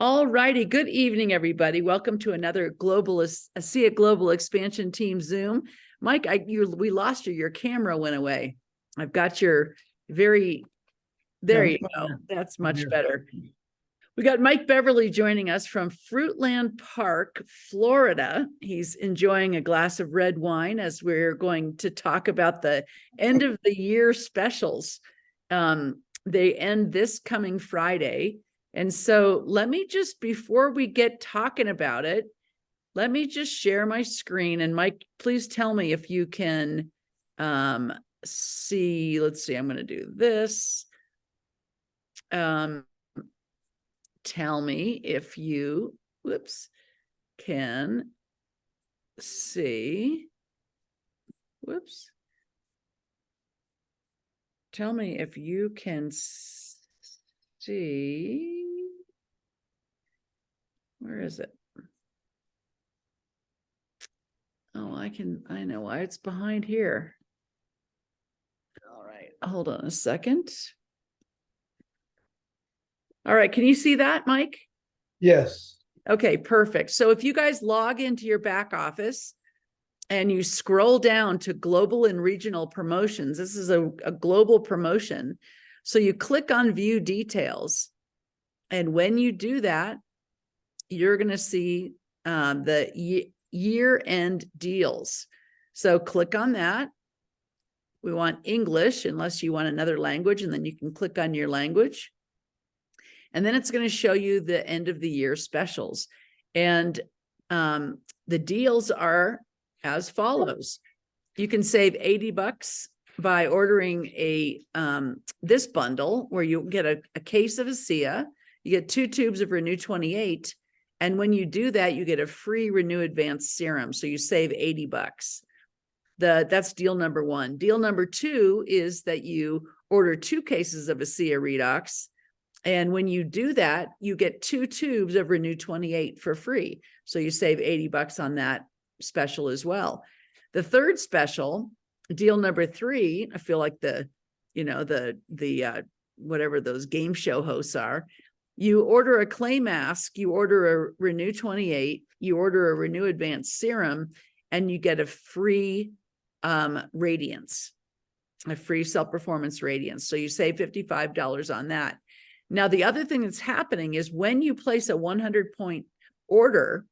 All righty. Good evening, everybody. Welcome to another ASEA Global Expansion Team Zoom. Mike, we lost you. Your camera went away. I've got your there you go. That's much better. We got Mike Beverly joining us from Fruitland Park, Florida. He's enjoying a glass of red wine as we're going to talk about the end of the year specials. They end this coming Friday. And so let me just, before we get talking about it, let me just share my screen. And Mike, please tell me if you can see. Let's see, I'm going to do this. Tell me if you, can see. Tell me if you can see. Where is it? Oh, I know why it's behind here. All right, hold on a second. All right, can you see that, Mike? Yes. Okay, perfect. So if you guys log into your back office and you scroll down to global and regional promotions, this is a global promotion. So you click on view details. And when you do that, you're going to see the year-end deals. So click on that. We want English, unless you want another language, and then you can click on your language. And then it's going to show you the end of the year specials. And the deals are as follows. You can save $80 by ordering this bundle where you get a case of ASEA, you get 2 tubes of Renew 28, and when you do that, you get a free Renew Advanced Serum, so you save $80. That's deal number 1. Deal number 2 is that you order 2 cases of ASEA Redox, and when you do that, you get 2 tubes of Renew 28 for free, so you save $80 on that special as well. The third special, deal number 3, I feel like the whatever those game show hosts are. You order a clay mask, you order a Renew 28, you order a Renew Advanced Serum, and you get a free radiance, a free self-performance radiance. So you save $55 on that. Now, the other thing that's happening is when you place a 100-point order,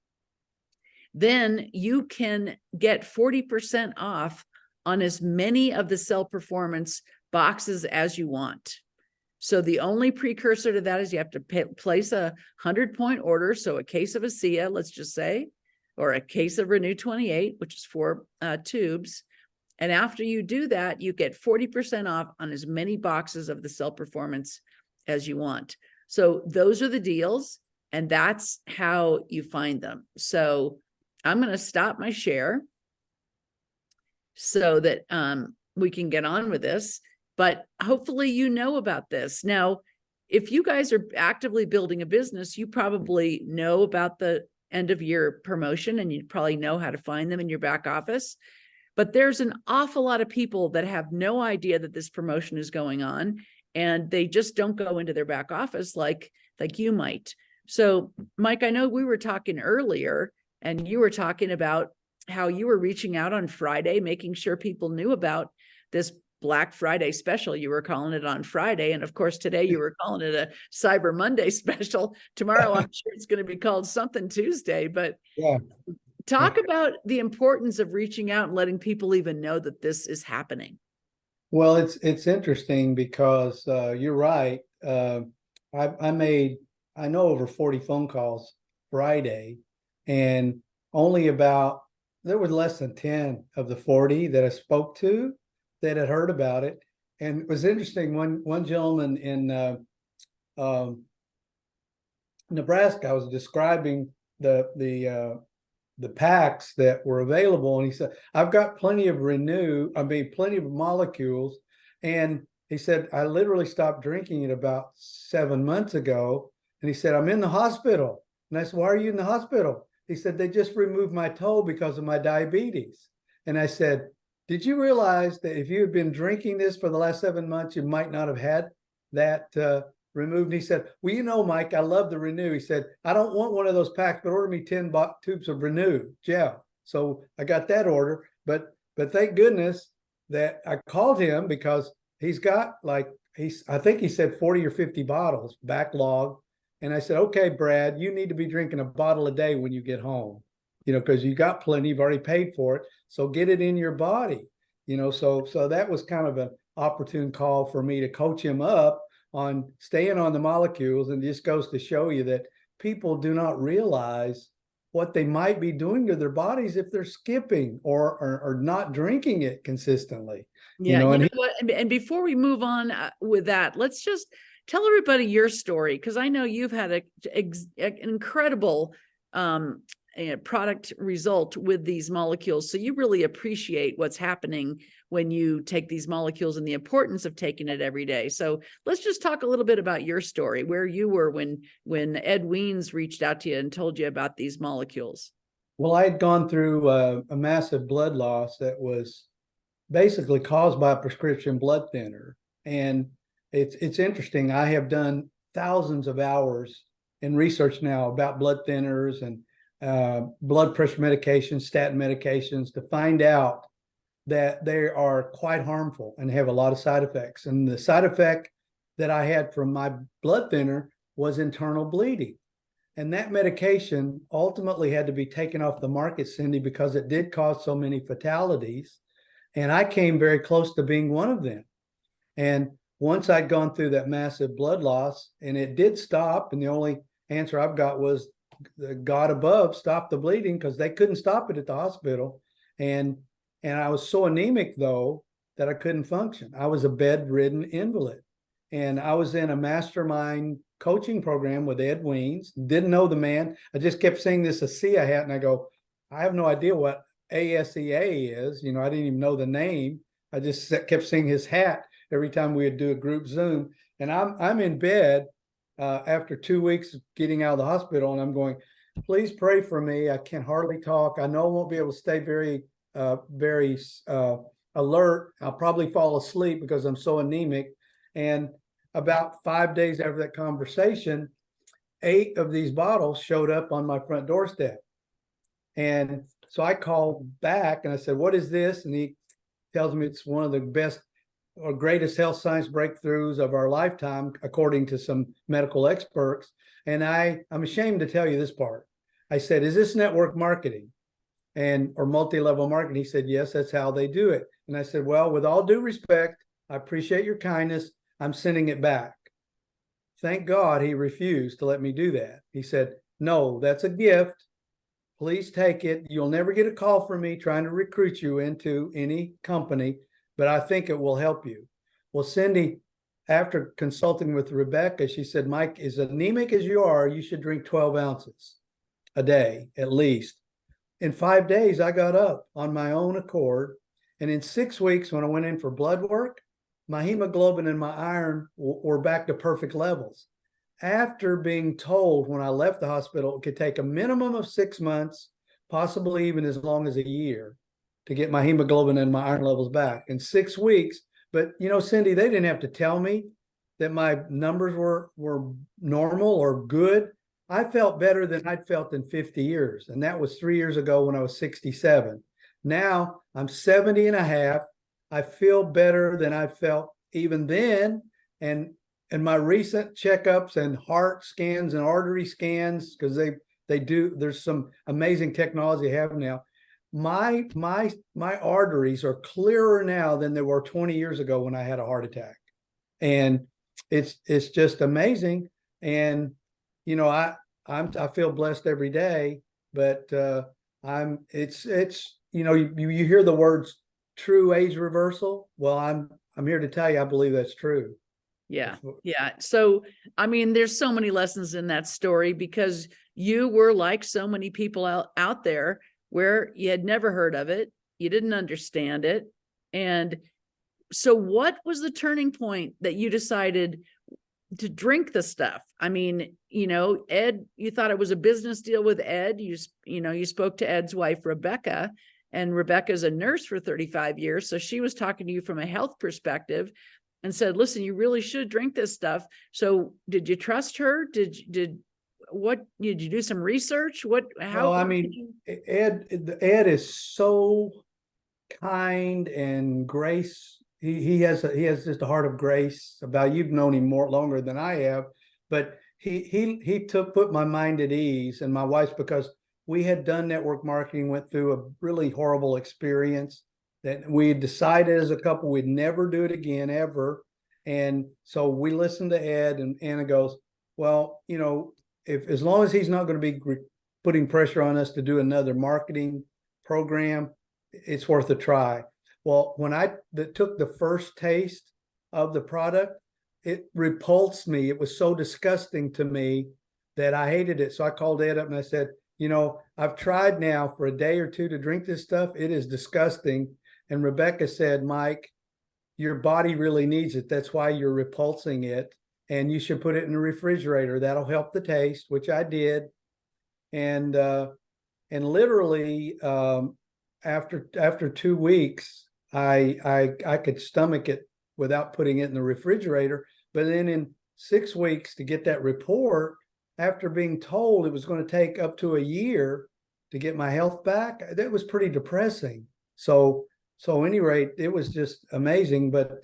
then you can get 40% off on as many of the self-performance boxes as you want. So the only precursor to that is you have to place a 100-point order. So a case of ASEA, let's just say, or a case of Renew 28, which is 4 tubes. And after you do that, you get 40% off on as many boxes of the self-performance as you want. So those are the deals, and that's how you find them. So I'm going to stop my share so that we can get on with this. But hopefully you know about this. Now, if you guys are actively building a business, you probably know about the end of year promotion, and you probably know how to find them in your back office. But there's an awful lot of people that have no idea that this promotion is going on, and they just don't go into their back office like you might. So, Mike, I know we were talking earlier, and you were talking about how you were reaching out on Friday, making sure people knew about this Black Friday special. You were calling it on Friday. And of course, today you were calling it a Cyber Monday special. Tomorrow, I'm sure it's going to be called something Tuesday. But yeah, talk about the importance of reaching out and letting people even know that this is happening. Well, it's interesting because you're right. I know over 40 phone calls Friday, and there were less than 10 of the 40 that I spoke to that had heard about it. And it was interesting. One gentleman in Nebraska, I was describing the packs that were available, and he said, I've got plenty of plenty of molecules. And he said, I literally stopped drinking it about 7 months ago. And he said, I'm in the hospital. And I said, why are you in the hospital? He said, they just removed my toe because of my diabetes. And I said, did you realize that if you had been drinking this for the last 7 months, you might not have had that removed. And he said, well, you know, Mike, I love the Renew. He said, I don't want one of those packs, but order me 10 tubes of Renew gel. So I got that order, but thank goodness that I called him, because he's got like, I think he said 40 or 50 bottles backlog. And I said, okay, Brad, you need to be drinking a bottle a day when you get home, you know, because you got plenty, you've already paid for it. So get it in your body, you know. So that was kind of an opportune call for me to coach him up on staying on the molecules. And just goes to show you that people do not realize what they might be doing to their bodies if they're skipping or not drinking it consistently. Yeah, you know, and what? And before we move on with that, let's just tell everybody your story, because I know you've had an incredible product result with these molecules. So you really appreciate what's happening when you take these molecules and the importance of taking it every day. So let's just talk a little bit about your story, where you were when Ed Weens reached out to you and told you about these molecules. Well, I had gone through a massive blood loss that was basically caused by a prescription blood thinner. And it's interesting. I have done thousands of hours in research now about blood thinners and blood pressure medications, statin medications, to find out that they are quite harmful and have a lot of side effects. And the side effect that I had from my blood thinner was internal bleeding. And that medication ultimately had to be taken off the market, Cindy, because it did cause so many fatalities. And I came very close to being one of them. And once I'd gone through that massive blood loss, and it did stop, and the only answer I've got was God above stopped the bleeding, because they couldn't stop it at the hospital. And I was so anemic, though, that I couldn't function. I was a bedridden invalid. And I was in a mastermind coaching program with Ed Weens. Didn't know the man. I just kept seeing this ASEA hat, and I go, I have no idea what ASEA is. You know, I didn't even know the name. I just kept seeing his hat every time we would do a group Zoom. And I'm in bed after 2 weeks of getting out of the hospital, and I'm going, please pray for me. I can hardly talk. I know I won't be able to stay very alert. I'll probably fall asleep because I'm so anemic. And about 5 days after that conversation, 8 of these bottles showed up on my front doorstep. And so I called back and I said, what is this? And he tells me it's one of the best or greatest health science breakthroughs of our lifetime, according to some medical experts. And I'm ashamed to tell you this part. I said, is this network marketing or multi-level marketing? He said, yes, that's how they do it. And I said, well, with all due respect, I appreciate your kindness. I'm sending it back. Thank God he refused to let me do that. He said, no, that's a gift. Please take it. You'll never get a call from me trying to recruit you into any company, but I think it will help you. Well, Cindy, after consulting with Rebecca, she said, Mike, as anemic as you are, you should drink 12 ounces a day at least. In 5 days, I got up on my own accord. And in 6 weeks, when I went in for blood work, my hemoglobin and my iron were back to perfect levels. After being told when I left the hospital, it could take a minimum of 6 months, possibly even as long as a year, to get my hemoglobin and my iron levels back in 6 weeks. But, you know, Cindy, they didn't have to tell me that my numbers were normal or good. I felt better than I'd felt in 50 years. And that was 3 years ago when I was 67. Now I'm 70 and a half. I feel better than I felt even then. And my recent checkups and heart scans and artery scans, because they do, there's some amazing technology they have now. My arteries are clearer now than they were 20 years ago when I had a heart attack. And it's just amazing. And, you know, I feel blessed every day, but it's, you know, you hear the words true age reversal. Well, I'm here to tell you, I believe that's true. Yeah. Yeah. So, I mean, there's so many lessons in that story, because you were like so many people out there where you had never heard of it. You didn't understand it. And so what was the turning point that you decided to drink the stuff? I mean, you know, Ed, you thought it was a business deal with Ed. You spoke to Ed's wife, Rebecca, and Rebecca's a nurse for 35 years. So she was talking to you from a health perspective. and said, listen, you really should drink this stuff. So did you trust her? Did you do some research? Well, I mean, Ed is so kind and grace. He has just a heart of grace. About, you've known him more longer than I have, but he put my mind at ease, and my wife's, because we had done network marketing, went through a really horrible experience that we had decided as a couple we'd never do it again, ever. And so we listened to Ed, and Anna goes, well, you know, if as long as he's not going to be putting pressure on us to do another marketing program, it's worth a try. Well, when I took the first taste of the product, it repulsed me. It was so disgusting to me that I hated it. So I called Ed up and I said, you know, I've tried now for a day or two to drink this stuff. It is disgusting. And Rebecca said, Mike, your body really needs it. That's why you're repulsing it. And you should put it in the refrigerator. That'll help the taste, which I did. And literally, after 2 weeks, I could stomach it without putting it in the refrigerator. But then in 6 weeks to get that report, after being told it was going to take up to a year to get my health back, that was pretty depressing. So at any rate, it was just amazing. But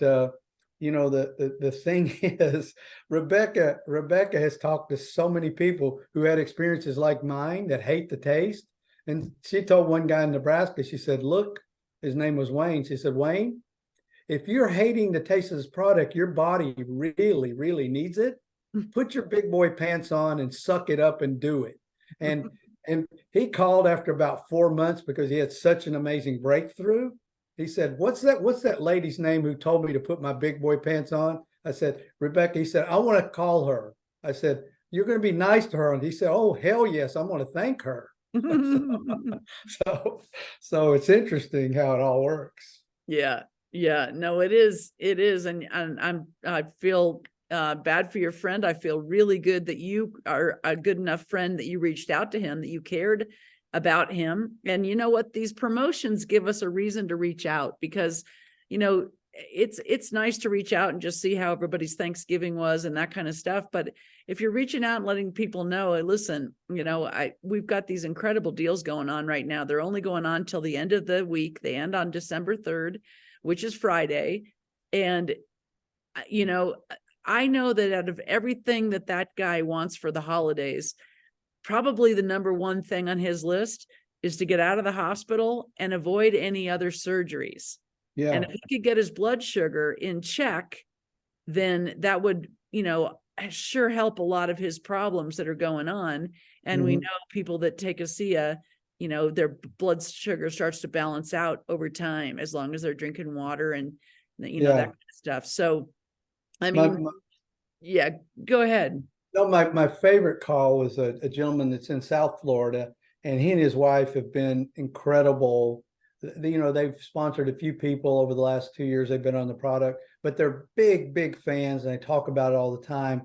you know, the thing is, Rebecca has talked to so many people who had experiences like mine that hate the taste. And she told one guy in Nebraska, she said, look, his name was Wayne. She said, Wayne, if you're hating the taste of this product, your body really, really needs it. Put your big boy pants on and suck it up and do it. And he called after about 4 months because he had such an amazing breakthrough. He said, what's that lady's name who told me to put my big boy pants on? I said, Rebecca. He said, I want to call her. I said, you're going to be nice to her. And he said, oh, hell yes, I'm going to thank her. So it's interesting how it all works. Yeah. No, it is. And I feel bad for your friend. I feel really good that you are a good enough friend that you reached out to him, that you cared about him. And you know what? These promotions give us a reason to reach out, because, you know, it's nice to reach out and just see how everybody's Thanksgiving was and that kind of stuff. But if you're reaching out and letting people know, hey, listen, you know, we've got these incredible deals going on right now. They're only going on till the end of the week. They end on December 3rd, which is Friday. And, you know, I know that out of everything that guy wants for the holidays, probably the number one thing on his list is to get out of the hospital and avoid any other surgeries. Yeah. And if he could get his blood sugar in check, then that would, you know, sure help a lot of his problems that are going on. And we know people that take ASEA, you know, their blood sugar starts to balance out over time, as long as they're drinking water and, you know, that kind of stuff. So, I mean, yeah, go ahead. No, my favorite call was a gentleman that's in South Florida, and he and his wife have been incredible. You know, they've sponsored a few people over the last 2 years. They've been on the product, but they're big fans, and they talk about it all the time.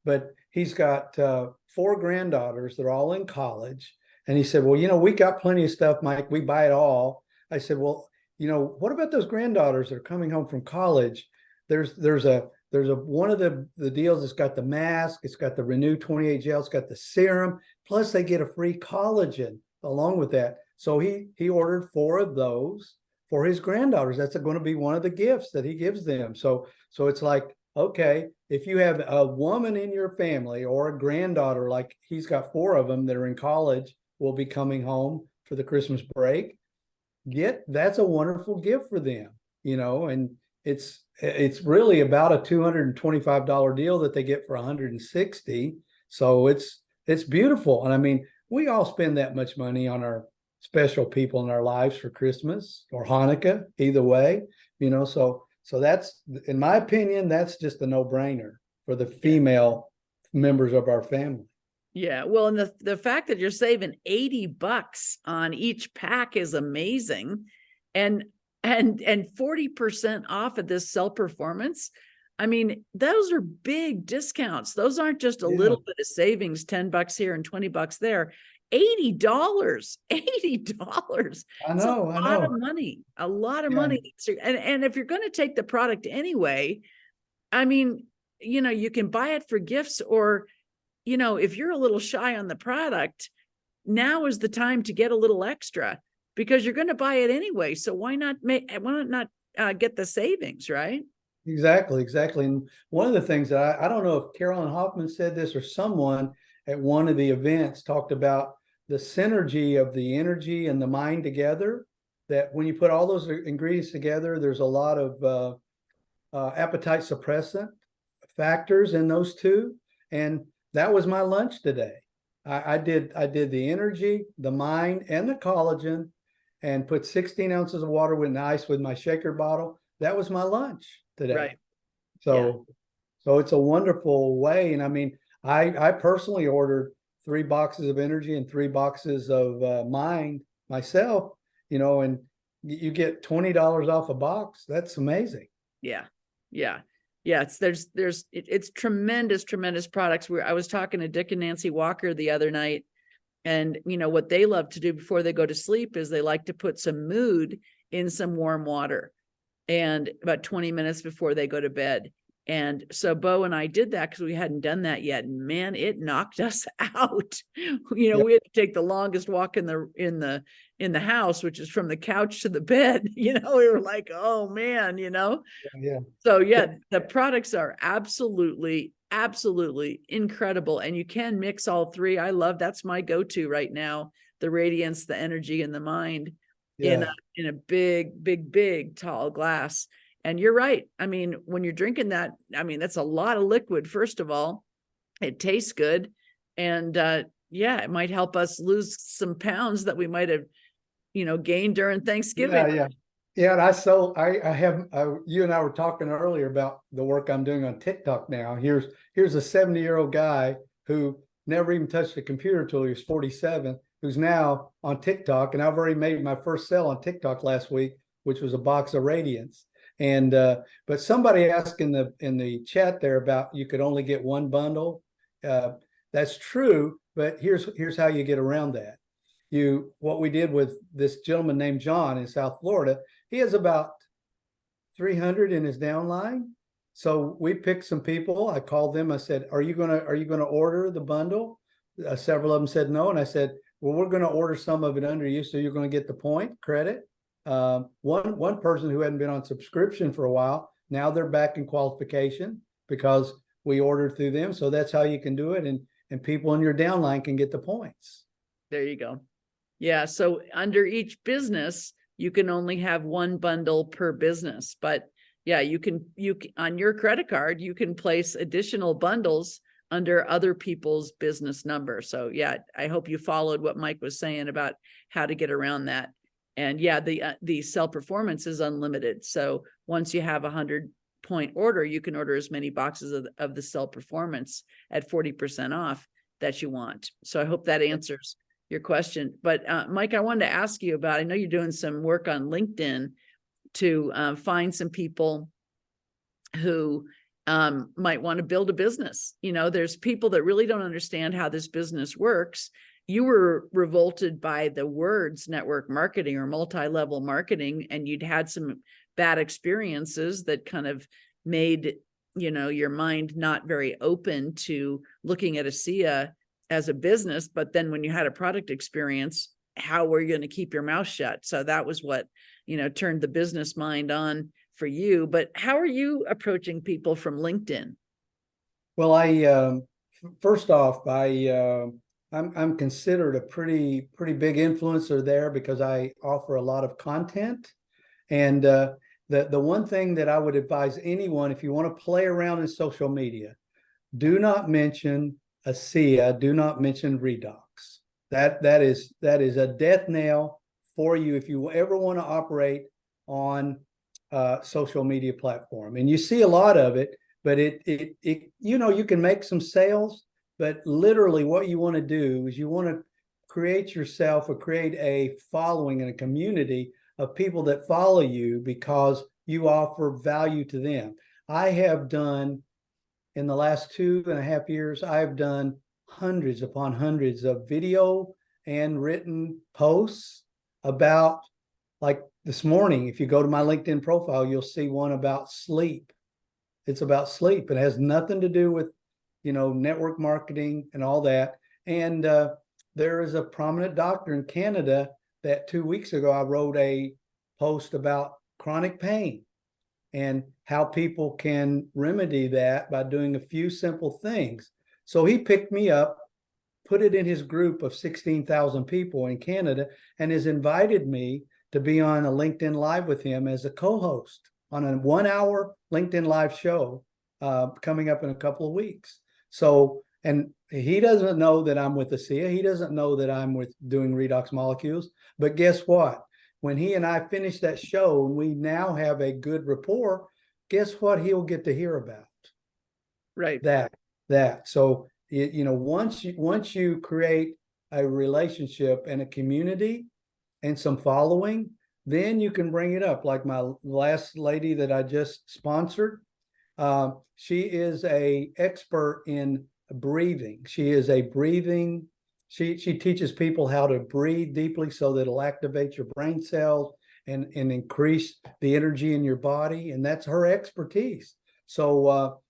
But he's got 4 granddaughters. They're all in college. And he said, well, you know, we got plenty of stuff, Mike. We buy it all. I said, well, you know, what about those granddaughters that are coming home from college? There's one of the deals that's got the mask, it's got the Renew 28 gel, it's got the serum, plus they get a free collagen along with that. So he ordered 4 of those for his granddaughters. That's going to be one of the gifts that he gives them. So it's like, okay, if you have a woman in your family or a granddaughter, like he's got 4 of them that are in college, will be coming home for the Christmas break, that's a wonderful gift for them, you know. And it's really about a $225 deal that they get for $160. So it's beautiful. And I mean, we all spend that much money on our special people in our lives for Christmas or Hanukkah, either way, you know. So that's, in my opinion, that's just a no-brainer for the female members of our family. Yeah, well, and the fact that you're saving $80 on each pack is amazing, and 40% off of this Cell Performance. I mean, those are big discounts. Those aren't just a little bit of savings, $10 here and $20 there. $80. I know. A lot of money. So, and if you're going to take the product anyway, I mean, you can buy it for gifts, or, if you're a little shy on the product, now is the time to get a little extra, because you're going to buy it anyway. So why not get the savings, right? Exactly, exactly. And one of the things that I don't know if Carolyn Hoffman said this or someone at one of the events talked about the synergy of the energy and the mind together, that when you put all those ingredients together, there's a lot of appetite suppressant factors in those two. And that was my lunch today. I did the energy, the mind, and the collagen, and put 16 ounces of water with ice with my shaker bottle. That was my lunch today. Right. So it's a wonderful way. And I mean, I personally ordered 3 boxes of energy and 3 boxes of mind myself, and you get $20 off a box. That's amazing. Yeah. Yeah. Yeah. It's tremendous products. I was talking to Dick and Nancy Walker the other night, and what they love to do before they go to sleep is they like to put some mood in some warm water, and about 20 minutes before they go to bed. And so Bo and I did that because we hadn't done that yet. And man, it knocked us out. We had to take the longest walk in the house, which is from the couch to the bed. We were like, oh man, Yeah. So the products are absolutely incredible. And you can mix all three. That's my go-to right now: the radiance, the energy, and the mind. Yeah. In a big tall glass. And you're right. I mean, when you're drinking that, that's a lot of liquid. First of all, it tastes good. And it might help us lose some pounds that we might have, gained during Thanksgiving. Yeah. Yeah. And you and I were talking earlier about the work I'm doing on TikTok now. Here's a 70-year-old guy who never even touched a computer until he was 47, who's now on TikTok. And I've already made my first sale on TikTok last week, which was a box of Radiance. And but somebody asked in the chat there about you could only get one bundle. That's true, but here's how you get around that. What we did with this gentleman named John in South Florida, he has about 300 in his downline. So we picked some people. I called them. I said, "Are you gonna order the bundle?" Several of them said no, and I said, "Well, we're going to order some of it under you, so you're going to get the point credit." One person who hadn't been on subscription for a while, now they're back in qualification because we ordered through them. So that's how you can do it, and people in your downline can get the points. There you go. Yeah. So under each business, you can only have one bundle per business, but yeah, you can on your credit card, you can place additional bundles under other people's business number. So yeah, I hope you followed what Mike was saying about how to get around that. And yeah, the cell performance is unlimited. So once you have 100-point order, you can order as many boxes of the cell performance at 40% off that you want. So I hope that answers your question. But Mike, I wanted to ask you about, I know you're doing some work on LinkedIn to find some people who might want to build a business. There's people that really don't understand how this business works. You were revolted by the words network marketing or multi-level marketing, and you'd had some bad experiences that kind of made, your mind not very open to looking at ASEA as a business. But then when you had a product experience, how were you going to keep your mouth shut? So that was what, turned the business mind on for you. But how are you approaching people from LinkedIn? Well, first off, I'm considered a pretty big influencer there because I offer a lot of content. And the one thing that I would advise anyone, if you want to play around in social media, do not mention ASEA, do not mention Redox. That is a death nail for you if you ever want to operate on social media platform. And you see a lot of it, but it you can make some sales. But literally what you want to do is you want to create yourself or create a following and a community of people that follow you because you offer value to them. I have done, in the last 2.5 years, I've done hundreds upon hundreds of video and written posts about, like this morning, if you go to my LinkedIn profile, you'll see one about sleep. It's about sleep. It has nothing to do with, network marketing and all that. And there is a prominent doctor in Canada that 2 weeks ago, I wrote a post about chronic pain and how people can remedy that by doing a few simple things. So he picked me up, put it in his group of 16,000 people in Canada, and has invited me to be on a LinkedIn Live with him as a co-host on a 1-hour LinkedIn Live show coming up in a couple of weeks. So, and he doesn't know that I'm with ASEA. He doesn't know that I'm with doing Redox Molecules. But guess what? When he and I finish that show and we now have a good rapport, guess what he'll get to hear about? Right. That. So, once you create a relationship and a community and some following, then you can bring it up. Like my last lady that I just sponsored, she is a expert in breathing. She is a breathing. She teaches people how to breathe deeply so that it'll activate your brain cells and increase the energy in your body. And that's her expertise. So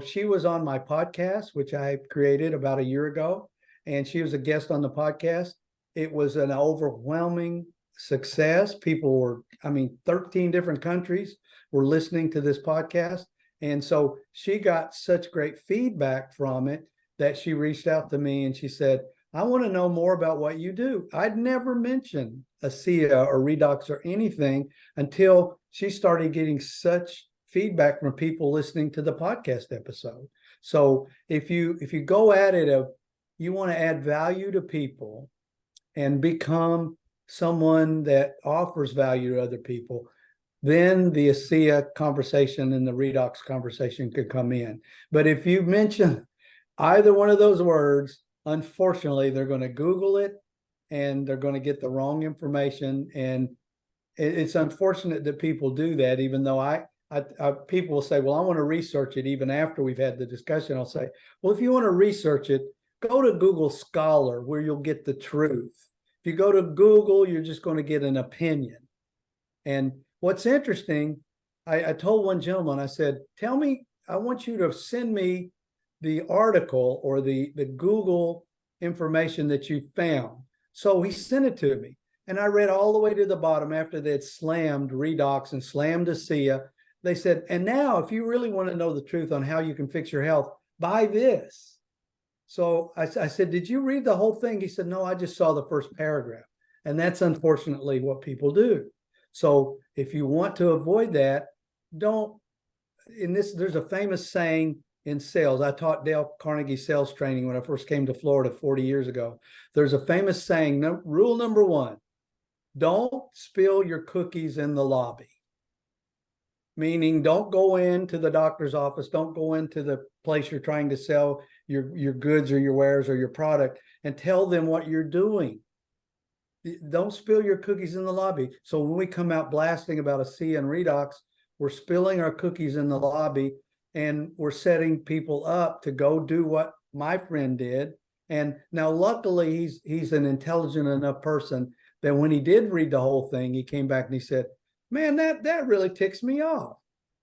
she was on my podcast, which I created about a year ago, and she was a guest on the podcast. It was an overwhelming success. People were, 13 different countries were listening to this podcast. And so she got such great feedback from it that she reached out to me and she said, I want to know more about what you do. I'd never mentioned ASEA or Redox or anything until she started getting such feedback from people listening to the podcast episode. So if you go at it you want to add value to people and become someone that offers value to other people, then the ASEA conversation and the Redox conversation could come in. But if you mention either one of those words, unfortunately, they're going to Google it and they're going to get the wrong information. And it's unfortunate that people do that, even though people will say, well, I want to research it even after we've had the discussion. I'll say, well, if you want to research it, go to Google Scholar where you'll get the truth. If you go to Google, you're just going to get an opinion. And what's interesting, I told one gentleman, I said, tell me, I want you to send me the article or the Google information that you found. So he sent it to me. And I read all the way to the bottom after they had slammed Redox and slammed ASEA. They said, and now if you really want to know the truth on how you can fix your health, buy this. So I said, did you read the whole thing? He said, no, I just saw the first paragraph. And that's unfortunately what people do. So if you want to avoid that, there's a famous saying in sales. I taught Dale Carnegie sales training when I first came to Florida 40 years ago. There's a famous saying, rule number 1, don't spill your cookies in the lobby. Meaning don't go into the doctor's office, don't go into the place you're trying to sell your goods or your wares or your product and tell them what you're doing. Don't spill your cookies in the lobby. So when we come out blasting about ASEA and Redox, we're spilling our cookies in the lobby and we're setting people up to go do what my friend did. And now luckily he's an intelligent enough person that when he did read the whole thing, he came back and he said, man, that really ticks me off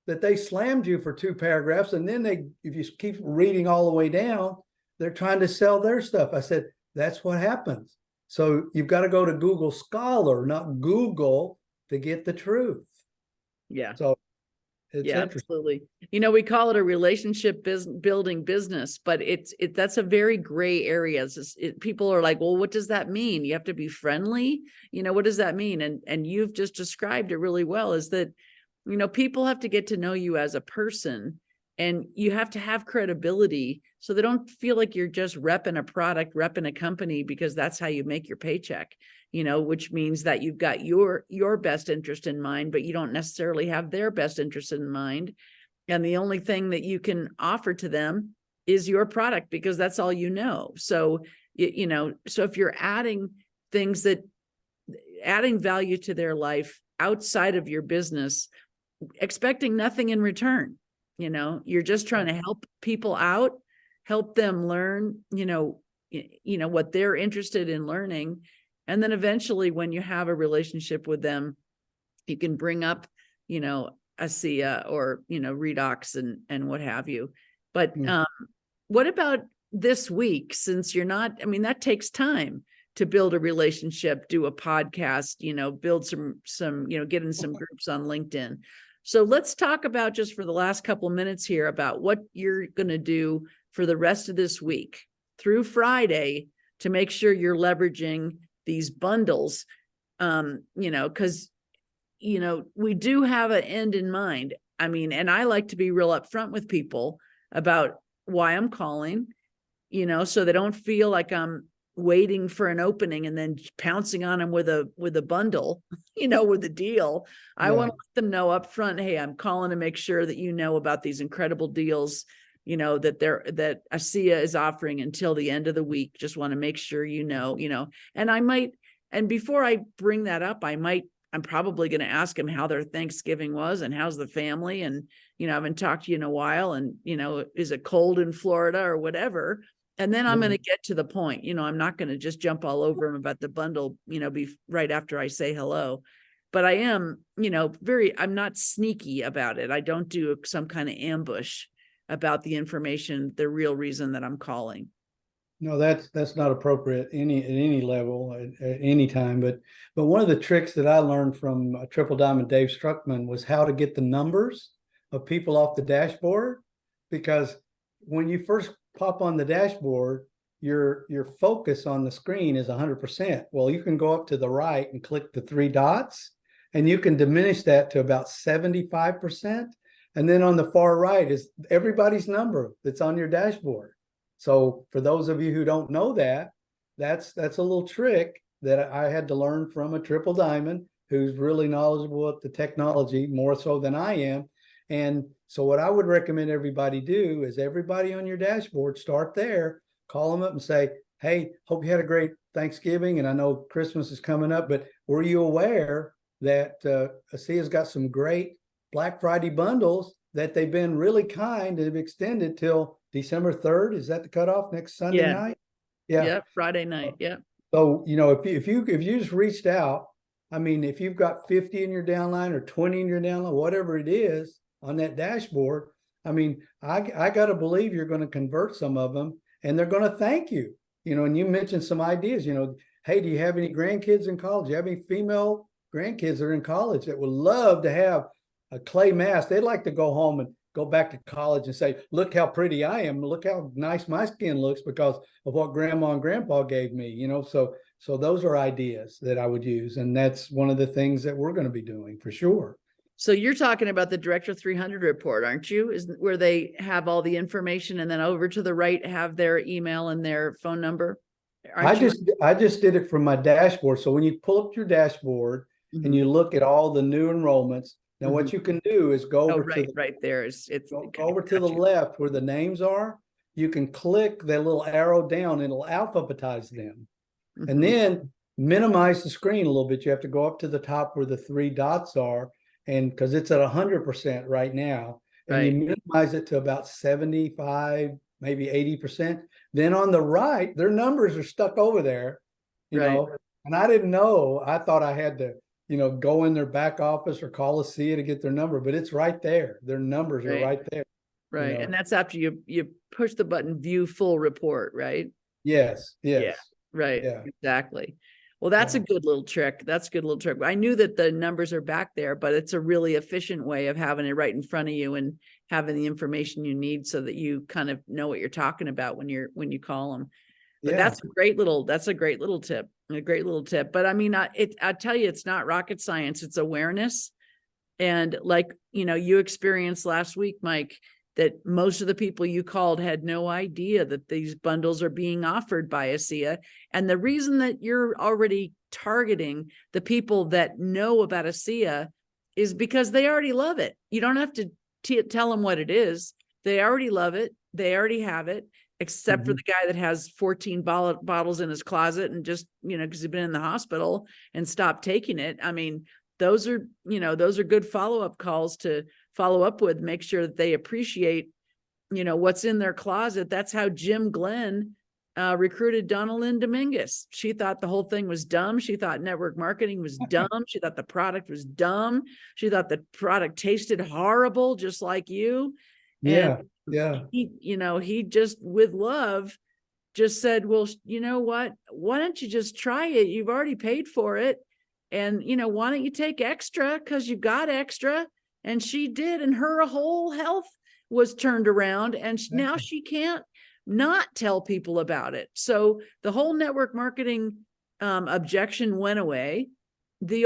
that they slammed you for 2 paragraphs. And then if you keep reading all the way down, they're trying to sell their stuff. I said, that's what happens. So you've got to go to Google Scholar, not Google, to get the truth. Yeah. So it's interesting. Absolutely. We call it a relationship building business, but that's a very gray area. People are like, well, what does that mean? You have to be friendly. What does that mean? And you've just described it really well, is that, people have to get to know you as a person and you have to have credibility so they don't feel like you're just repping a product, repping a company, because that's how you make your paycheck, which means that you've got your best interest in mind, but you don't necessarily have their best interest in mind. And the only thing that you can offer to them is your product, because that's all you know. So, so if you're adding value to their life outside of your business, expecting nothing in return, you're just trying to help people out, help them learn, what they're interested in learning. And then eventually when you have a relationship with them, you can bring up, ASEA or, Redox and what have you. But Mm. what about this week? Since you're not, that takes time to build a relationship, do a podcast, build some, get in some groups on LinkedIn. So let's talk about, just for the last couple of minutes here, about what you're going to do for the rest of this week through Friday to make sure you're leveraging these bundles. Because, we do have an end in mind. And I like to be real upfront with people about why I'm calling, so they don't feel like I'm waiting for an opening and then pouncing on them with a bundle, with a deal. I want to let them know up front, hey, I'm calling to make sure that about these incredible deals, that ASEA is offering until the end of the week. Just want to make sure, and before I bring that up, I'm probably going to ask them how their Thanksgiving was and how's the family. And, I haven't talked to you in a while, and, is it cold in Florida or whatever? And then I'm going to get to the point. I'm not going to just jump all over them about the bundle, be right after I say hello. But I am, I'm not sneaky about it. I don't do some kind of ambush about the information, the real reason that I'm calling. No, that's not appropriate at any level at any time. But one of the tricks that I learned from Triple Diamond Dave Struckman was how to get the numbers of people off the dashboard, because when you first pop on the dashboard, your focus on the screen is 100%. Well, you can go up to the right and click the three dots, and you can diminish that to about 75%. And then on the far right is everybody's number that's on your dashboard. So for those of you who don't know that, that's a little trick that I had to learn from a Triple Diamond who's really knowledgeable of the technology, more so than I am. And so what I would recommend everybody do is everybody on your dashboard, start there, call them up and say, hey, hope you had a great Thanksgiving. And I know Christmas is coming up, but were you aware that ASEA's got some great Black Friday bundles that they've been really kind and have extended till December 3rd? Is that the cutoff, next Sunday night? Yeah. Friday night. Yeah. So, if you just reached out, if you've got 50 in your downline or 20 in your downline, whatever it is on that dashboard, I got to believe you're going to convert some of them, and they're going to thank you. And you mentioned some ideas, hey, do you have any grandkids in college? Do you have any female grandkids that are in college that would love to have a clay mask? They'd like to go home and go back to college and say, look how pretty I am. Look how nice my skin looks because of what grandma and grandpa gave me, so those are ideas that I would use. And that's one of the things that we're going to be doing for sure. So you're talking about the Director 300 report, aren't you? Is where they have all the information and then over to the right have their email and their phone number? I just did it from my dashboard. So when you pull up your dashboard and you look at all the new enrollments, now what you can do is go over to right there is go over to the left where the names are. You can click that little arrow down and it'll alphabetize them. And then minimize the screen a little bit. You have to go up to the top where the three dots are, and because it's at 100% right now, and you minimize it to about 75, maybe 80%. Then on the right, their numbers are stuck over there, you know, and I didn't know. I thought I had to, go in their back office or call ASEA to get their number, but it's right there. Their numbers are right there. Right. And that's after you push the button, view full report, right? Yes. Yeah. Right. Yeah. Exactly. Well, that's a good little trick. That's a good little trick. I knew that the numbers are back there, but it's a really efficient way of having it right in front of you and having the information you need so that you kind of know what you're talking about when you call them. But that's a great little tip. A great little tip. But I tell you, it's not rocket science. It's awareness. And like, you experienced last week, Mike, that most of the people you called had no idea that these bundles are being offered by ASEA. And the reason that you're already targeting the people that know about ASEA is because they already love it. You don't have to tell them what it is. They already love it. They already have it, except for the guy that has 14 bottles in his closet and just, because he's been in the hospital and stopped taking it. Those are good follow-up calls to follow up with, make sure that they appreciate, what's in their closet. That's how Jim Glenn recruited Donalyn Dominguez. She thought the whole thing was dumb. She thought network marketing was dumb. She thought the product was dumb. She thought the product tasted horrible, just like you. Yeah. And Yeah. he just with love just said, well, you know what? Why don't you just try it? You've already paid for it. And, why don't you take extra? Because you got extra. And she did. And her whole health was turned around. And now she can't not tell people about it. So the whole network marketing objection went away. The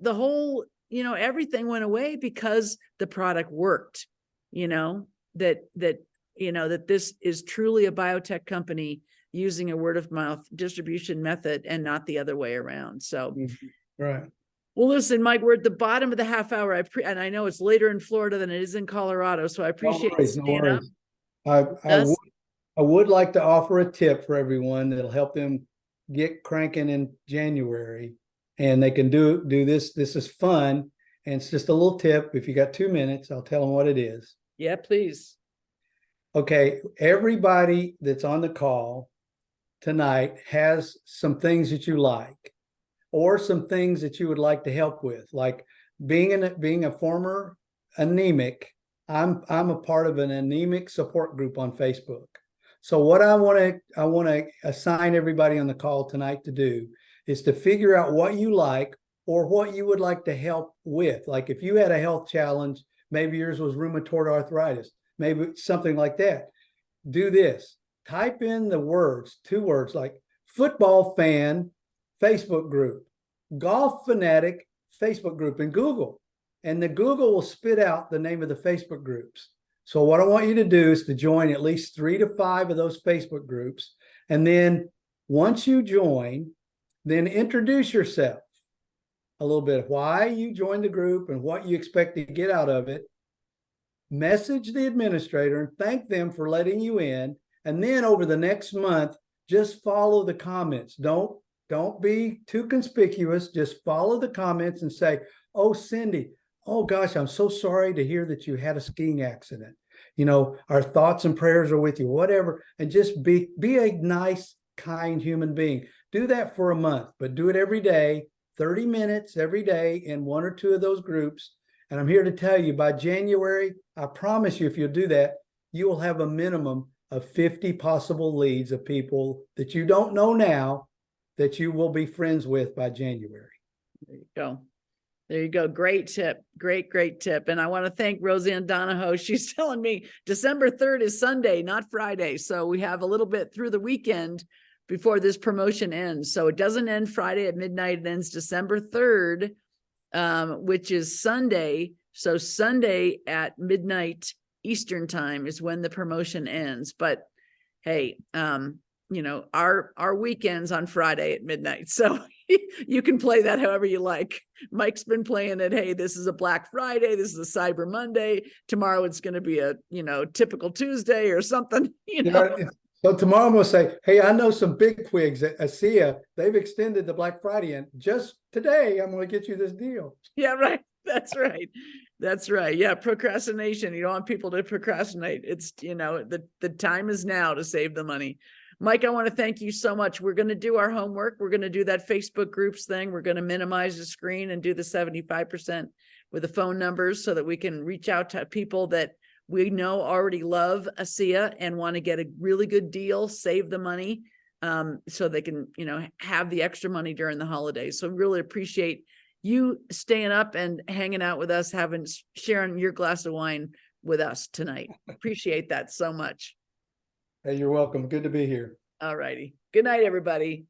whole, everything went away because the product worked, that this is truly a biotech company using a word of mouth distribution method and not the other way around. So, right. Well, listen, Mike, we're at the bottom of the half hour. And I know it's later in Florida than it is in Colorado. So I appreciate you staying up. I would like to offer a tip for everyone that'll help them get cranking in January, and they can do this. This is fun. And it's just a little tip. If you got 2 minutes, I'll tell them what it is. Yeah, please. Okay. Everybody that's on the call tonight has some things that you like, or some things that you would like to help with, like being a former anemic. I'm a part of an anemic support group on Facebook. So what I want to assign everybody on the call tonight to do is to figure out what you like or what you would like to help with. Like if you had a health challenge, maybe yours was rheumatoid arthritis, maybe something like that. Do this. Type in the words, 2 words, like football fan Facebook group, golf fanatic Facebook group in Google, and the Google will spit out the name of the Facebook groups. So what I want you to do is to join at least 3 to 5 of those Facebook groups. And then once you join, then introduce yourself a little bit, why you joined the group and what you expect to get out of it. Message the administrator and thank them for letting you in. And then over the next month, just follow the comments. Don't be too conspicuous. Just follow the comments and say, oh, Cindy, oh gosh, I'm so sorry to hear that you had a skiing accident. Our thoughts and prayers are with you, whatever. And just be a nice, kind human being. Do that for a month, but do it every day, 30 minutes every day in 1 or 2 of those groups. And I'm here to tell you, by January, I promise you, if you'll do that, you will have a minimum of 50 possible leads of people that you don't know now that you will be friends with by January. There you go. There you go. Great tip. Great tip. And I want to thank Roseanne Donahoe. She's telling me December 3rd is Sunday, not Friday. So we have a little bit through the weekend before this promotion ends. So it doesn't end Friday at midnight. It ends December 3rd, which is Sunday. So Sunday at midnight Eastern time is when the promotion ends. But hey, our weekends on Friday at midnight. So you can play that however you like. Mike's been playing it. Hey, this is a Black Friday. This is a Cyber Monday. Tomorrow it's going to be a, typical Tuesday or something, So tomorrow I'm going to say, hey, I know some big wigs at ASEA. They've extended the Black Friday, and just today I'm going to get you this deal. Yeah, right. That's right. That's right. Yeah. Procrastination. You don't want people to procrastinate. It's, the time is now to save the money. Mike, I want to thank you so much. We're going to do our homework. We're going to do that Facebook groups thing. We're going to minimize the screen and do the 75% with the phone numbers so that we can reach out to people that we know already love ASEA and want to get a really good deal, save the money, so they can, have the extra money during the holidays. So really appreciate you staying up and hanging out with us, sharing your glass of wine with us tonight. Appreciate that so much. Hey, you're welcome. Good to be here. All righty. Good night, everybody.